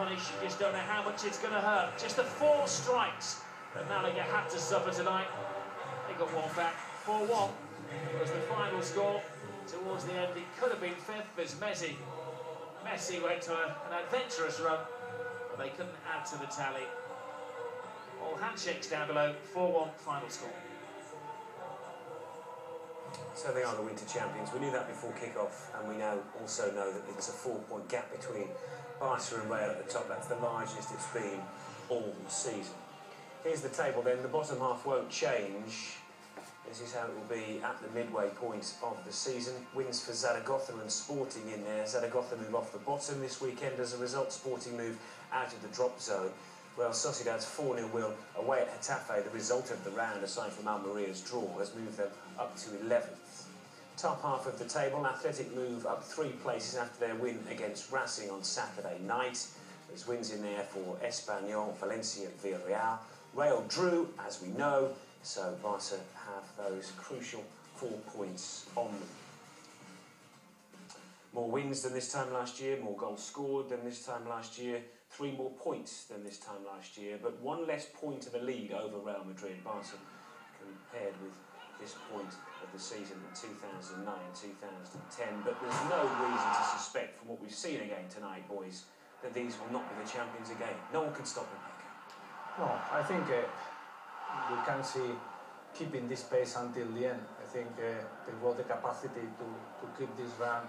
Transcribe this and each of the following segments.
punish, you just don't know how much it's going to hurt. Just the 4 strikes that Malaga had to suffer tonight. They got one back. 4-1 was the final score. Towards the end, it could have been 5th as Messi went to an adventurous run, but they couldn't add to the tally. All handshakes down below, 4-1 final score. So they are the winter champions. We knew that before kick-off, and we now also know that there's a 4-point gap between Barca and Real at the top. That's the largest it's been all season. Here's the table then. The bottom half won't change. This is how it will be at the midway point of the season. Wins for Zaragoza and Sporting in there. Zaragoza move off the bottom this weekend as a result. Sporting move out of the drop zone. Well, Sociedad's 4-0 win away at Getafe, the result of the round, aside from Almeria's draw, has moved them up to 11th. Top half of the table, Athletic move up 3 places after their win against Racing on Saturday night. There's wins in there for Espanyol, Valencia, Villarreal. Real drew, as we know, so Barca have those crucial 4 points on them. More wins than this time last year, more goals scored than this time last year, 3 more points than this time last year, but 1 less point of a lead over Real Madrid. Barca compared with this point of the season in 2009-2010, but there's no reason to suspect from what we've seen again tonight, boys, that these will not be the champions again. No one can stop them. No, I think we can see keeping this pace until the end. I think they've got the capacity to keep this run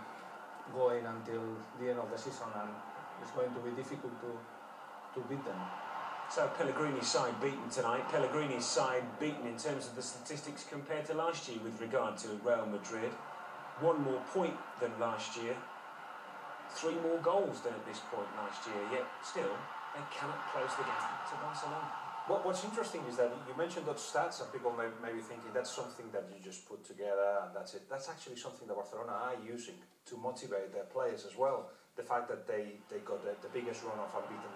going until the end of the season, and it's going to be difficult to beat them. So Pellegrini's side beaten tonight. Pellegrini's side beaten in terms of the statistics compared to last year with regard to Real Madrid. 1 more point than last year. 3 more goals than at this point last year, yet still they cannot close the gap to Barcelona. What's interesting is that you mentioned those stats, and people may be thinking that's something that you just put together and that's it. That's actually something that Barcelona are using to motivate their players as well. The fact that they got the biggest run of unbeaten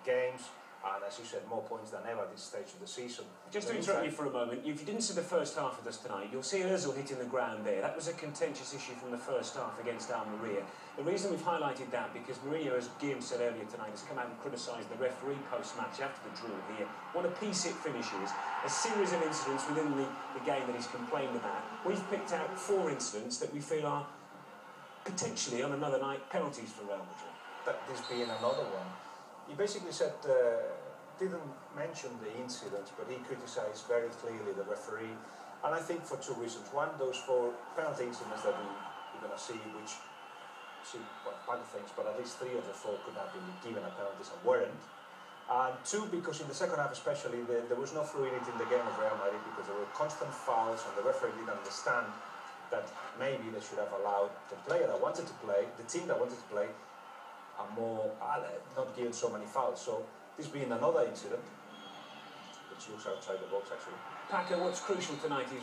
games, and as you said, more points than ever at this stage of the season. Just to interrupt you for a moment, if you didn't see the first half of us tonight, you'll see Ozil hitting the ground there. That was a contentious issue from the first half against Almeria. The reason we've highlighted that, because Mourinho, as Guillaume said earlier tonight, has come out and criticised the referee post-match after the draw here. What a piece it finishes. A series of incidents within the game that he's complained about. We've picked out 4 incidents that we feel are potentially, on another night, penalties for Real Madrid. That this being another one. He basically said, didn't mention the incidents, but he criticised very clearly the referee. And I think for 2 reasons. One, those 4 penalty incidents that we're going to see, which, well, bunch of things, but at least 3 of the 4 could have been given a penalty and weren't. And 2, because in the second half especially, there was no fluidity in the game of Real Madrid, because there were constant fouls, and the referee didn't understand that maybe they should have allowed the player that wanted to play, the team that wanted to play, not given so many fouls. So this being another incident, which looks outside the box actually. Paco, what's crucial tonight is